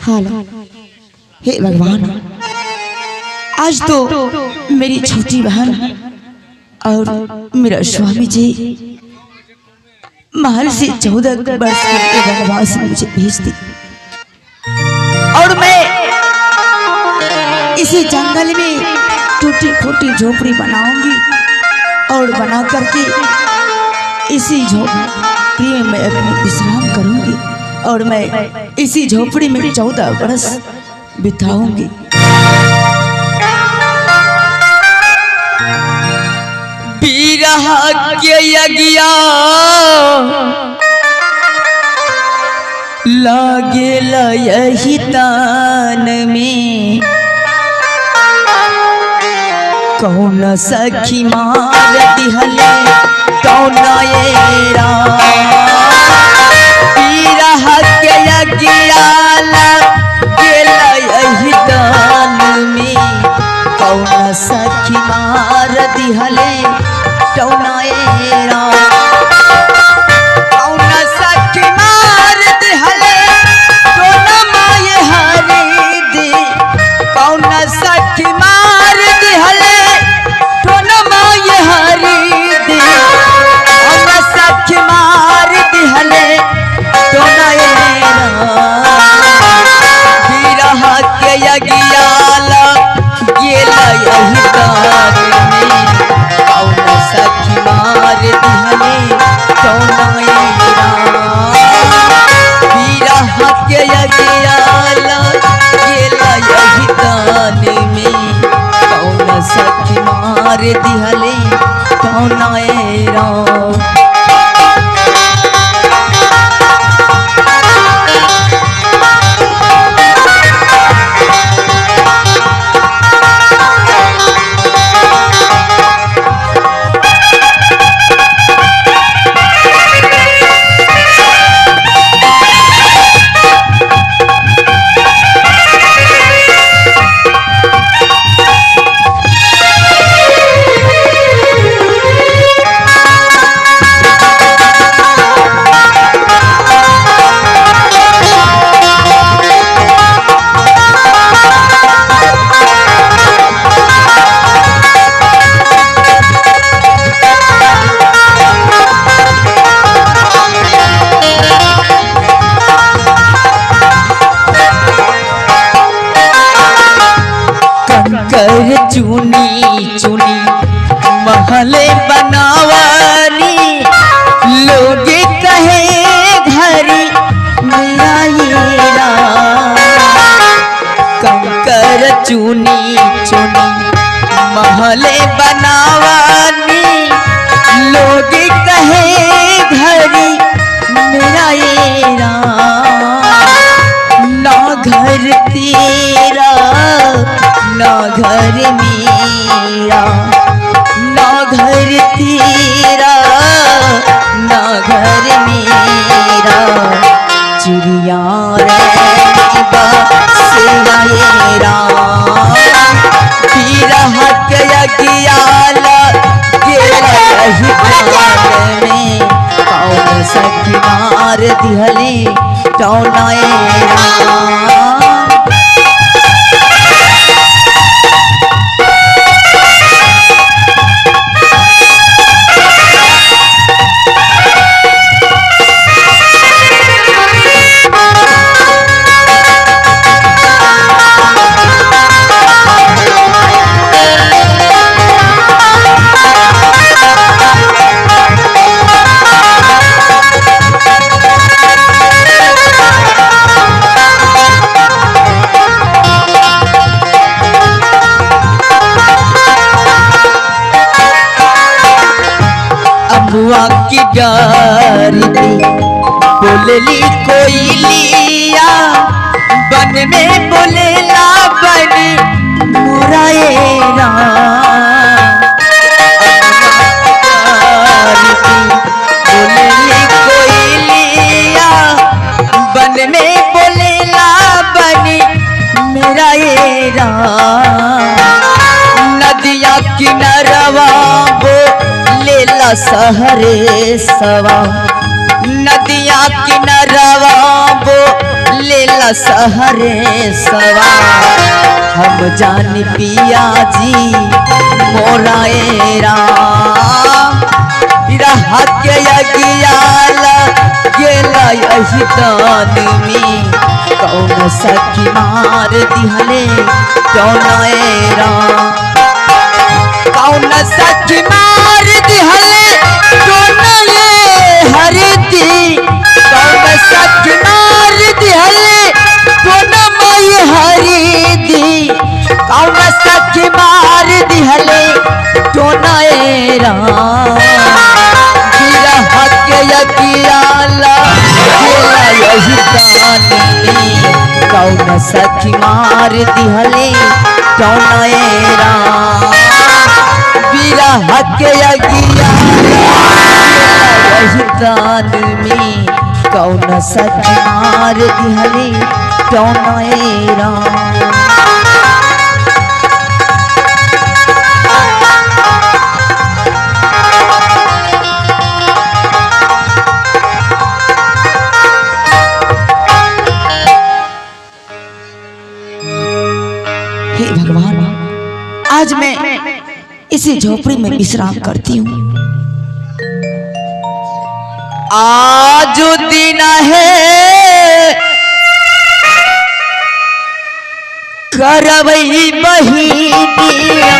हाल हे भगवान, आज तो मेरी छोटी बहन और मेरा स्वामी जी महल से 14 वर्ष के वनवास में मुझे भेज दी और मैं इसी जंगल में टूटी फूटी झोपड़ी बनाऊंगी और बना करके इसी झोपड़ी में मैं अपनी विश्राम करूंगी और मैं इसी झोपड़ी में 14 वर्ष बिताऊंगी। बिरह के यज्ञ लागेल यही तान में, कौन सखी मार दिहले कौन येरा। बिरह के यज्ञ लागेल यही तान में, कौन सखी मार दिहले कौन येरा। कौन सखी मार दिहले कौन माये हरि दे, कौन सखी मार दिहले कौन माये हरि दे, कौन सखी मार दिहले कौन येरा। बिरह के यज्ञाला गेला यही तान में, कौन सखी मार दिहले कौन येरा। बिरह के यज्ञाला गेला यही तान में, कौन सखी मार दिहले कौन येरा। कर चुनी चुनी महले बनावानी, लोग कहे घरी मेरा येरा। कंकर चुनी चुनी महले बनावानी, लोग कहे घरी मेरा येरा। ना घर तेरा ना घर मेरा, ना घर तेरा ना घर मेरा। चिड़िया रहेगा सेरा येरा। बिरह के यज्ञाला गेला यही तान में, कौन सखी मार दिहले कौन येरा। अबुआ की डारी बोलली कोई लिया, बन में बोलेला बन मोरा येरा। बोलली कोई लिया, बन में बोलेला बन मेरा येरा। नदिया किनारवा लेला सहरे सवा, नदिया किनारवा लेला सहरे सवा हम जान पिया जी मोरा रहा के अगियाला गेला यही दान में कौन सखी मार दिहले कौन सखी मार दिहले कौन हरदी कौन सखी मार दिहले कौन मई हरदी कौन सखी मार दिहले कौन कौन सखी मार दिहले कौन विरह के अगियान में कौन सखी मार दिहले कौन भगवान, आज मैं इसी झोपड़ी में विश्राम करती हूँ। आज दिन है करवई बहिनिया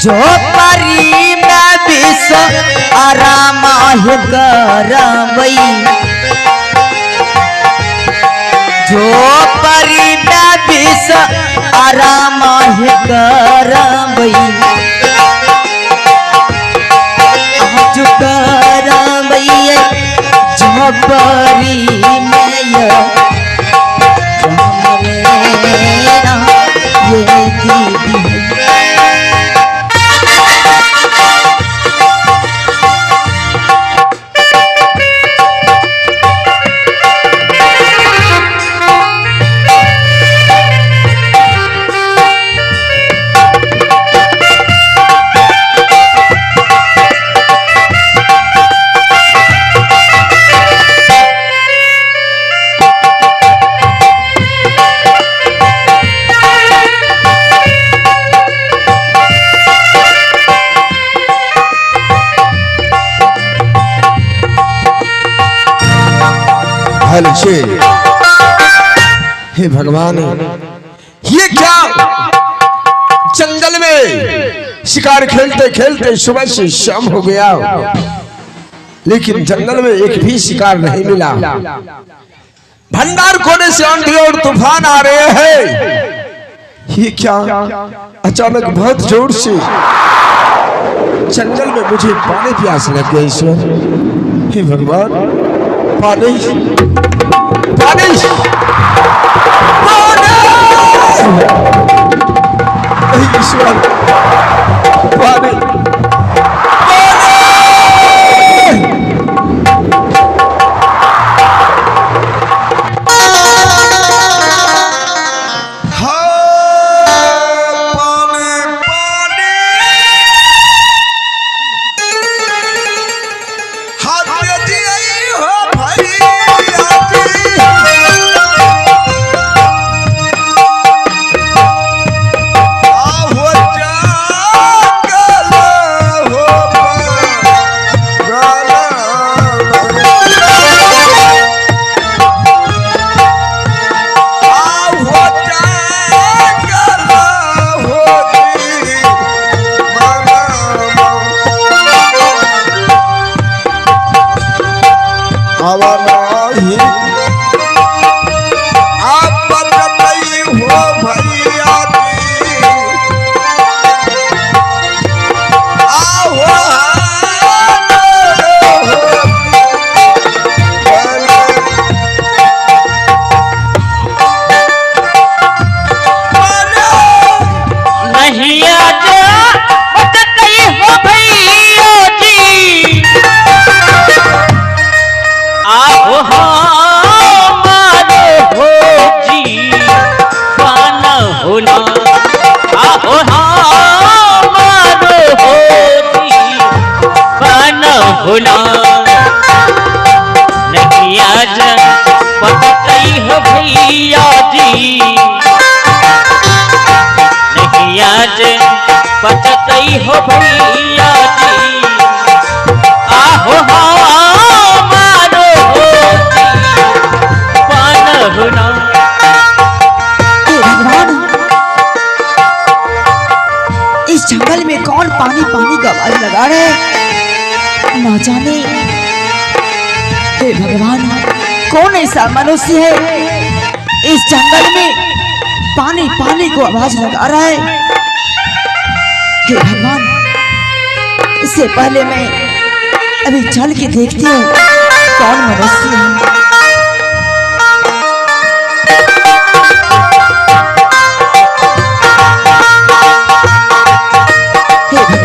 झोपड़ी में विष आराम करवई झोपड़ी में विष आराम करवई आज करवई झोपड़ी में ये दीदी हे भगवान, ये क्या जंगल में शिकार खेलते खेलते सुबह से शाम हो गया, लेकिन जंगल में एक भी शिकार नहीं मिला। भंडार कोने से आंधी और तूफान आ रहे हैं। ये क्या अचानक बहुत जोर से जंगल में मुझे पानी प्यास लग गई। ईश्वर, हे भगवान, पानी पानी ईश्वर, पानी होना पचतई हो भैया जी नहीं आज पचतई हो भैया जी आहो मारो पानहुना। हे भगवान, इस जंगल में कौन पानी पानी का आवाज लगा रहे ना जाने। हे भगवान, कौन ऐसा मनुष्य है इस जंगल में पानी पानी को आवाज लगा रहा है। हे भगवान, इससे पहले मैं अभी चल के देखती हूँ कौन मनुष्य है।